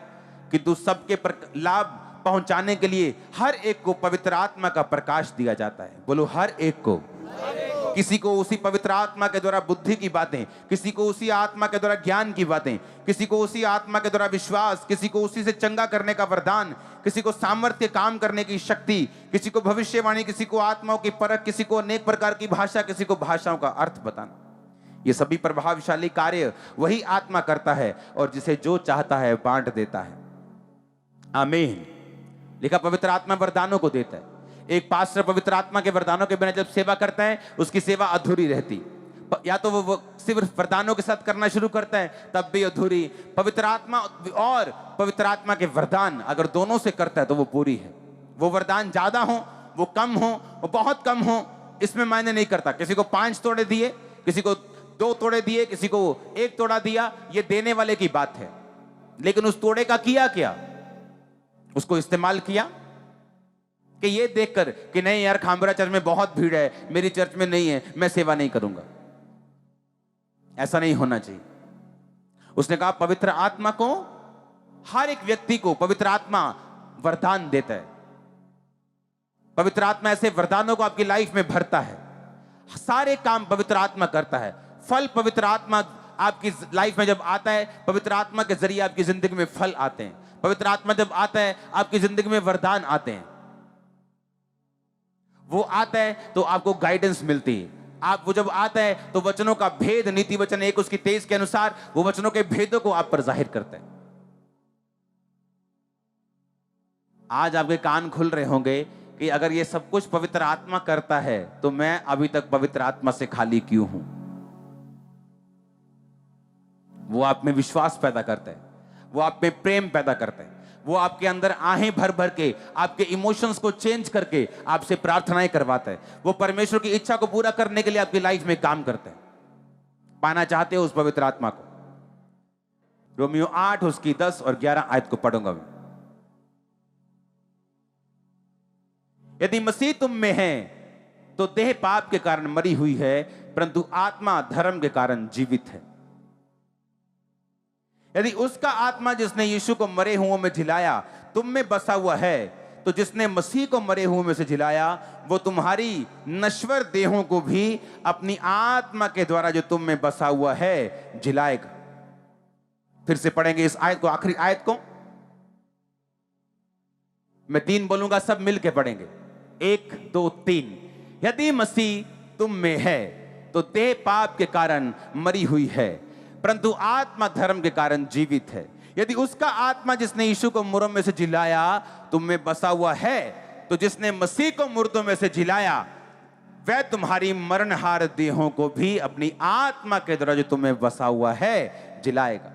कि तू सबके लाभ पहुंचाने के लिए हर एक को पवित्र आत्मा का प्रकाश दिया जाता है। बोलो हर एक को। किसी को उसी पवित्र आत्मा के द्वारा बुद्धि की बातें, किसी को उसी आत्मा के द्वारा ज्ञान की बातें, किसी को उसी आत्मा के द्वारा विश्वास, किसी को उसी से चंगा करने का वरदान, किसी को सामर्थ्य काम करने की शक्ति, किसी को भविष्यवाणी, किसी को आत्माओं की परख, किसी को अनेक प्रकार की भाषा, किसी को भाषाओं का अर्थ बताना। ये सभी प्रभावशाली कार्य वही आत्मा करता है और जिसे जो चाहता है बांट देता है। आमीन। लिखा पवित्र आत्मा वरदानों को देता है। एक पास्टर पवित्र आत्मा के वरदानों के बिना जब सेवा करता है उसकी सेवा अधूरी रहती। या तो वो सिर्फ वरदानों के साथ करना शुरू करता है तब भी अधूरी। पवित्र आत्मा और पवित्र आत्मा के वरदान अगर दोनों से करता है तो वो पूरी है। वो वरदान ज्यादा हो, वो कम हो, वो बहुत कम हो, इसमें मायने नहीं करता। किसी को 5 तोड़े दिए, किसी को 2 तोड़े दिए, किसी को 1 तोड़ा दिया, ये देने वाले की बात है। लेकिन उस तोड़े का किया क्या? उसको इस्तेमाल किया कि ये देखकर कि नहीं यार खामरा चर्च में बहुत भीड़ है, मेरी चर्च में नहीं है, मैं सेवा नहीं करूंगा। ऐसा नहीं होना चाहिए। उसने कहा पवित्र आत्मा को, हर एक व्यक्ति को पवित्र आत्मा वरदान देता है। पवित्र आत्मा ऐसे वरदानों को आपकी लाइफ में भरता है। सारे काम पवित्र आत्मा करता है। फल पवित्र आत्मा आपकी लाइफ में जब आता है, पवित्र आत्मा के जरिए आपकी जिंदगी में फल आते हैं। पवित्र आत्मा जब आता है आपकी जिंदगी में वरदान आते हैं। वो आता है तो आपको गाइडेंस मिलती है। आप वो जब आता है तो वचनों का भेद, नीति वचन 1 उसकी 23 के अनुसार वो वचनों के भेदों को आप पर जाहिर करता है। आज आपके कान खुल रहे होंगे कि अगर ये सब कुछ पवित्र आत्मा करता है तो मैं अभी तक पवित्र आत्मा से खाली क्यों हूं। वो आप में विश्वास पैदा करता है, वो आप में प्रेम पैदा करता है, वो आपके अंदर आहें भर भर के आपके इमोशंस को चेंज करके आपसे प्रार्थनाएं करवाता है। वो परमेश्वर की इच्छा को पूरा करने के लिए आपकी लाइफ में काम करता है। पाना चाहते हो उस पवित्र आत्मा को? रोमियो 8 उसकी 10 और 11 आयत को पढ़ूंगा मैं। यदि मसीह तुम में है तो देह पाप के कारण मरी हुई है, परंतु आत्मा धर्म के कारण जीवित है। यदि उसका आत्मा जिसने यीशु को मरे हुओं में जिलाया तुम में बसा हुआ है, तो जिसने मसीह को मरे हुओं में से जिलाया वो तुम्हारी नश्वर देहों को भी अपनी आत्मा के द्वारा जो तुम में बसा हुआ है जिलाएगा। फिर से पढ़ेंगे इस आयत को, आखिरी आयत को। मैं 3 बोलूंगा, सब मिलके पढ़ेंगे। 1 2 3। यदि मसीह तुम में है तो देह पाप के कारण मरी हुई है, परंतु आत्मा धर्म के कारण जीवित है। यदि उसका आत्मा जिसने यीशु को मुर्दों में से जिलाया तुम में बसा हुआ है, तो जिसने मसीह को मुर्दों में से जिलाया वह तुम्हारी मरणहार देहों को भी अपनी आत्मा के द्वारा जो तुम्हें बसा हुआ है जिलाएगा।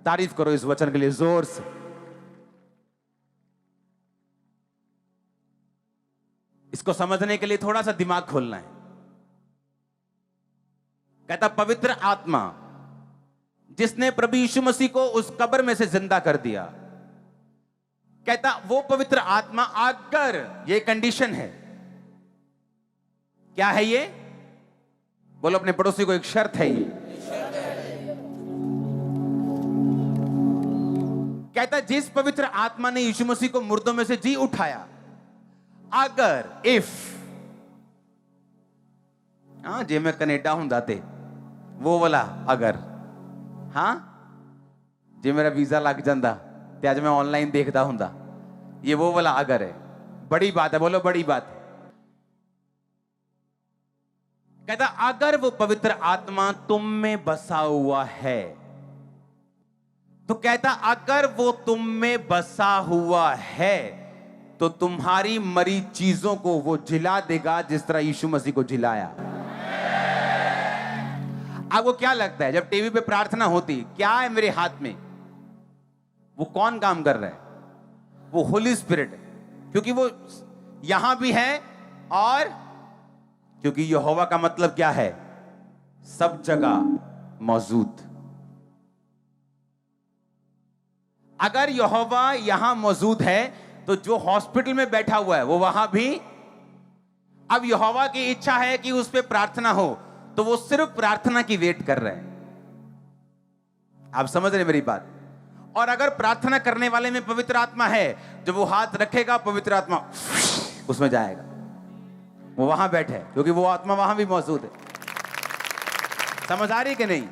तारीफ करो इस वचन के लिए जोर से। इसको समझने के लिए थोड़ा सा दिमाग खोलना है। कहता पवित्र आत्मा जिसने प्रभु यीशु मसीह को उस कब्र में से जिंदा कर दिया, कहता वो पवित्र आत्मा, अगर ये कंडीशन है, क्या है ये? बोलो अपने पड़ोसी को, एक शर्त है ये। कहता जिस पवित्र आत्मा ने यीशु मसीह को मुर्दों में से जी उठाया, अगर इफ जे मैं कनेडा हूं दाते वो वाला अगर जे मेरा वीजा लग जाता ते आज मैं ऑनलाइन देखता हूं, ये वो वाला अगर है। बड़ी बात है, बोलो बड़ी बात है। कहता अगर वो पवित्र आत्मा तुम में बसा हुआ है, तो कहता अगर वो तुम में बसा हुआ है तो तुम्हारी मरी चीजों को वो जिला देगा जिस तरह यीशु मसीह को जिलाया। आपको क्या लगता है जब टीवी पे प्रार्थना होती, क्या है मेरे हाथ में? वो कौन काम कर रहा है? वो होली स्पिरिट है, क्योंकि वो यहां भी है और क्योंकि यहोवा का मतलब क्या है? सब जगह मौजूद। अगर यहोवा यहां मौजूद है तो जो हॉस्पिटल में बैठा हुआ है वो वहां भी। अब यहोवा की इच्छा है कि उस पे प्रार्थना हो, तो वो सिर्फ प्रार्थना की वेट कर रहे हैं। आप समझ रहे मेरी बात? और अगर प्रार्थना करने वाले में पवित्र आत्मा है, जब वो हाथ रखेगा पवित्र आत्मा उसमें जाएगा, वो वहां बैठे, क्योंकि वो आत्मा वहां भी मौजूद है। समझ आ रही कि नहीं?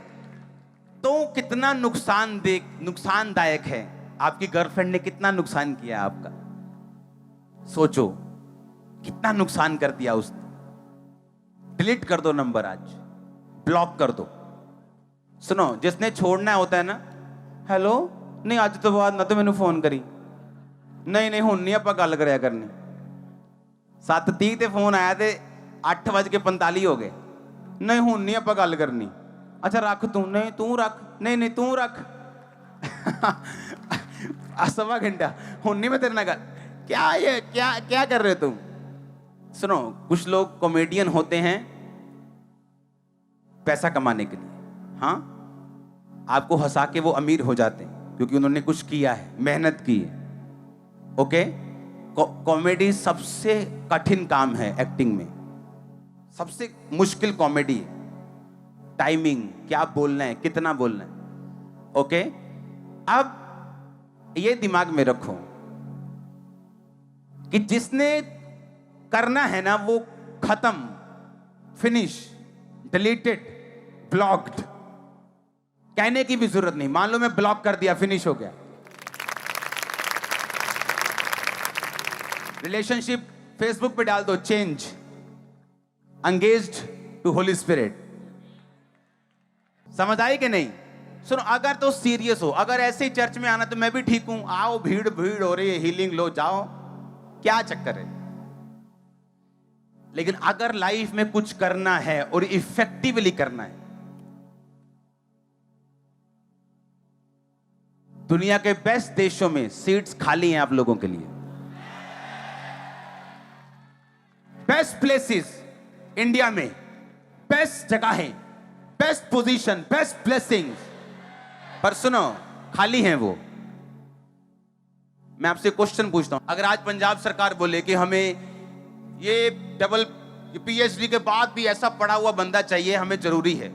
तो कितना नुकसानदायक है। आपकी गर्लफ्रेंड ने कितना नुकसान किया आपका, सोचो कितना नुकसान कर दिया उसने। डिलीट कर दो नंबर, आज ब्लॉक कर दो। सुनो, जिसने छोड़ना होता है ना, हेलो नहीं आज तो बाद ना तो मैंने फोन करी, नहीं हुण नहीं आप गल कराया करनी। 7:30 ते फोन आया ते 8:45 हो गए, नहीं हुण नहीं आप गल करनी। अच्छा रख तू, नहीं तू रख, नहीं तू रख। 1.25 घंटा हुण नहीं मैं तेरे ना गल। क्या ये क्या कर रहे हो तुम? सुनो, कुछ लोग कॉमेडियन होते हैं पैसा कमाने के लिए, आपको हंसा के वो अमीर हो जाते हैं क्योंकि उन्होंने कुछ किया है, मेहनत की है। ओके, कॉमेडी सबसे कठिन काम है एक्टिंग में, सबसे मुश्किल कॉमेडी है। टाइमिंग, क्या बोलना है, कितना बोलना है। ओके, अब ये दिमाग में रखो कि जिसने करना है ना वो खत्म, फिनिश, डिलीटेड, ब्लॉक्ड। कहने की भी जरूरत नहीं, मान लो मैं ब्लॉक कर दिया, फिनिश हो गया। रिलेशनशिप फेसबुक पे डाल दो change engaged to holy spirit. समझ आई कि नहीं? सुनो, अगर तो सीरियस हो, अगर ऐसे ही चर्च में आना तो मैं भी ठीक हूं, आओ, भीड़ भीड़ हो रही है, हीलिंग लो, जाओ, क्या चक्कर है। लेकिन अगर लाइफ में कुछ करना है और इफेक्टिवली करना है, दुनिया के बेस्ट देशों में सीट्स खाली हैं आप लोगों के लिए। बेस्ट प्लेसेस इंडिया में, बेस्ट जगहें, बेस्ट पोजीशन, बेस्ट ब्लेसिंग्स, पर सुनो खाली हैं वो। मैं आपसे क्वेश्चन पूछता हूं, अगर आज पंजाब सरकार बोले कि हमें ये डबल पीएचडी के बाद भी ऐसा पढ़ा हुआ बंदा चाहिए, हमें जरूरी है,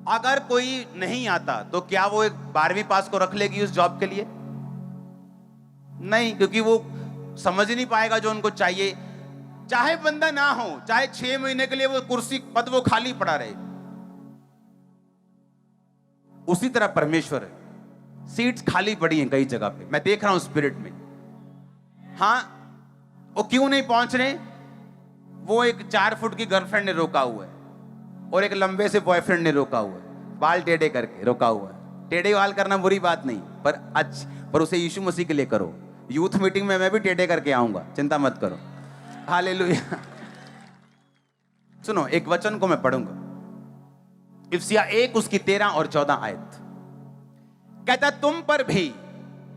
अगर कोई नहीं आता तो क्या वो एक 12वीं पास को रख लेगी उस जॉब के लिए? नहीं, क्योंकि वो समझ ही नहीं पाएगा जो उनको चाहिए। चाहे बंदा ना हो, चाहे 6 महीने के लिए वो कुर्सी पद वो खाली पड़ा रहे। उसी तरह परमेश्वर है, सीट्स खाली पड़ी हैं कई जगह पे, मैं देख रहा हूं स्पिरिट में। हां, वो क्यों नहीं पहुंच रहे? वो एक 4 फुट की गर्लफ्रेंड ने रोका हुआ है और एक लंबे से बॉयफ्रेंड ने रोका हुआ है, बाल टेढ़े करके रोका हुआ है। टेढ़े बाल करना बुरी बात नहीं, पर उसे यीशु मसीह के लिए करो। यूथ मीटिंग में मैं भी टेढ़े करके आऊंगा, चिंता मत करो। हालेलुया। सुनो, एक वचन को मैं पढ़ूंगा, इफ्सिया 1 उसकी 13 और 14 आयत। कहता, तुम पर भी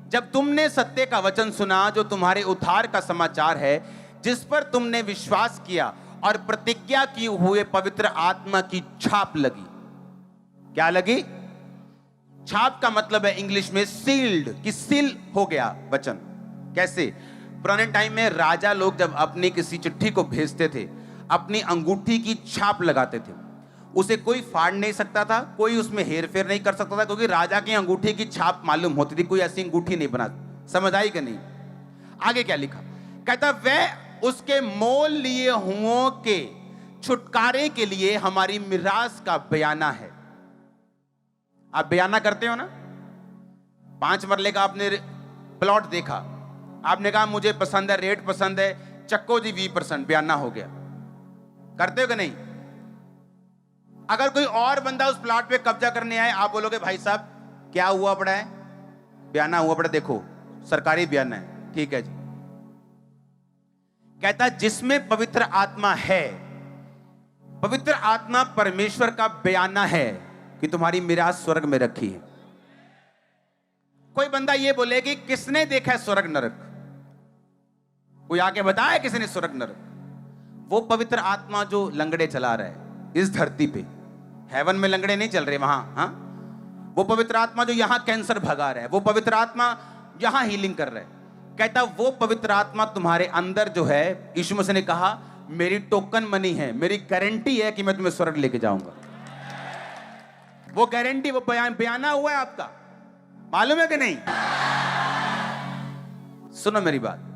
जब तुमने सत्य का वचन सुना, जो तुम्हारे उद्धार का समाचार है, जिस पर तुमने विश्वास किया और प्रतिज्ञा की हुए पवित्र आत्मा की छाप लगी। क्या लगी? छाप का मतलब है इंग्लिश में सील्ड, कि सील हो गया वचन। कैसे? पुराने टाइम में राजा लोग जब अपनी किसी चिट्ठी को भेजते थे, अपनी अंगूठी की छाप लगाते थे। उसे कोई फाड़ नहीं सकता था, कोई उसमें हेर फेर नहीं कर सकता था, क्योंकि राजा की अंगूठी की छाप मालूम होती थी। कोई ऐसी अंगूठी नहीं बना। समझ आई कि नहीं? आगे क्या लिखा? कहता, वह उसके मोल लिए हुओं के छुटकारे के लिए हमारी मिरास का बयाना है। आप बयाना करते हो ना? 5 मरले का आपने प्लॉट देखा, आपने कहा मुझे पसंद है, रेट पसंद है, चक्को जी 20%, बयाना हो गया। करते हो कि नहीं? अगर कोई और बंदा उस प्लॉट पे कब्जा करने आए, आप बोलोगे भाई साहब क्या हुआ पड़ा है? बयाना हुआ पड़ा, देखो सरकारी बयाना है, ठीक है जी। कहता, जिसमें पवित्र आत्मा है, पवित्र आत्मा परमेश्वर का बयाना है कि तुम्हारी मिरास स्वर्ग में रखी है। कोई बंदा ये बोले कि किसने देखा है स्वर्ग नरक? कोई आके बताया किसने स्वर्ग नरक? वो पवित्र आत्मा जो लंगड़े चला रहा है इस धरती पे, हेवन में लंगड़े नहीं चल रहे वहां। हाँ, वो पवित्र आत्मा जो यहां कैंसर भगा रहा है, वो पवित्र आत्मा यहां हीलिंग कर रहा है। कहता, वो पवित्र आत्मा तुम्हारे अंदर जो है, यीशु मसीह ने कहा मेरी टोकन मनी है, मेरी गारंटी है कि मैं तुम्हें स्वर्ग लेके जाऊंगा। वो गारंटी, वो बयाना हुआ है आपका, मालूम है कि नहीं? सुनो मेरी बात।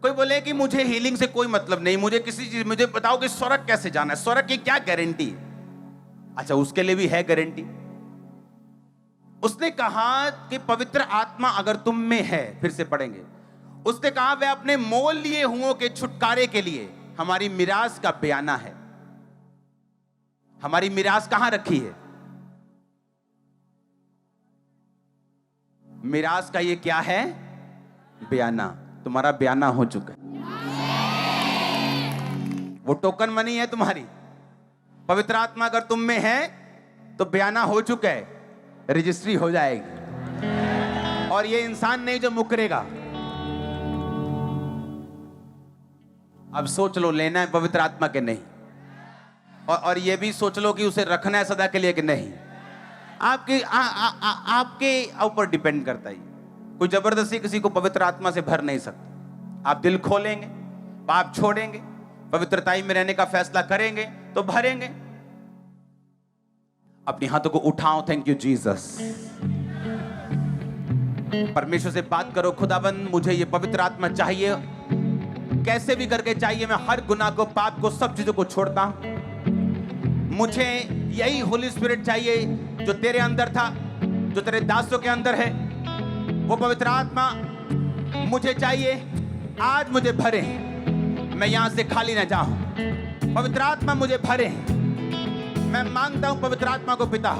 कोई बोले कि मुझे हीलिंग से कोई मतलब नहीं, मुझे किसी चीज, मुझे बताओ कि स्वर्ग कैसे जाना है, स्वर्ग की क्या गारंटी है? अच्छा, उसके लिए भी है गारंटी। उसने कहा कि पवित्र आत्मा अगर तुम में है, फिर से पढ़ेंगे, उसने कहा वह अपने मोल लिए हुओं के छुटकारे के लिए हमारी मिरास का बयाना है। हमारी मिरास कहां रखी है? मिरास का ये क्या है? बयाना। तुम्हारा बयाना हो चुका है, वो टोकन मनी है तुम्हारी। पवित्र आत्मा अगर तुम में है तो बयाना हो चुका है, रजिस्ट्री हो जाएगी। और ये इंसान नहीं जो मुकरेगा। अब सोच लो, लेना है पवित्र आत्मा के नहीं, और ये भी सोच लो कि उसे रखना है सदा के लिए कि नहीं। आपके ऊपर डिपेंड करता है। कोई जबरदस्ती किसी को पवित्र आत्मा से भर नहीं सकता। आप दिल खोलेंगे, पाप छोड़ेंगे, पवित्रताई में रहने का फैसला करेंगे तो भरेंगे। अपने हाथों को उठाओ, थैंक यू जीसस। परमेश्वर से बात करो, खुदाबंद मुझे ये पवित्र आत्मा चाहिए, कैसे भी करके चाहिए। मैं हर गुनाह को, पाप को, सब चीजों को छोड़ता हूं। मुझे यही होली स्पिरिट चाहिए जो तेरे अंदर था, जो तेरे दासों के अंदर है। वो पवित्र आत्मा मुझे चाहिए, आज मुझे भरे। मैं यहां से खाली ना जाऊं। पवित्र आत्मा मुझे भरे। मैं मांगता हूं पवित्र आत्मा को पिता,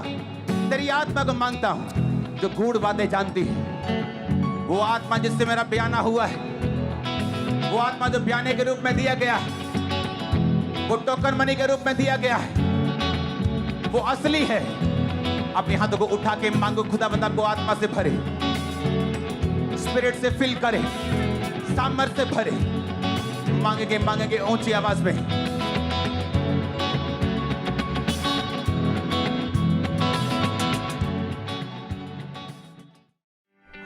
तेरी आत्मा को मांगता हूं जो गूढ़ बातें जानती है। वो आत्मा जिससे मेरा बयाना हुआ है, वो आत्मा जो बयाने के रूप में दिया गया है, वो टोकन मनी के रूप में दिया गया है, वो असली है। अपने हाथों को उठा के मांगो, खुदावंद आपको आत्मा से भरे, स्पिरिट से फिल करे, सामर्थ्य से भरे। मांगेंगे ऊंची आवाज में।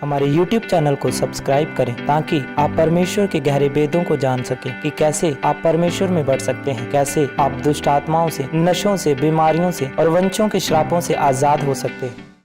हमारे YouTube चैनल को सब्सक्राइब करें ताकि आप परमेश्वर के गहरे वेदों को जान सकें कि कैसे आप परमेश्वर में बढ़ सकते हैं, कैसे आप दुष्ट आत्माओं से, नशों से, बीमारियों से और वंशों के श्रापों से आजाद हो सकते हैं।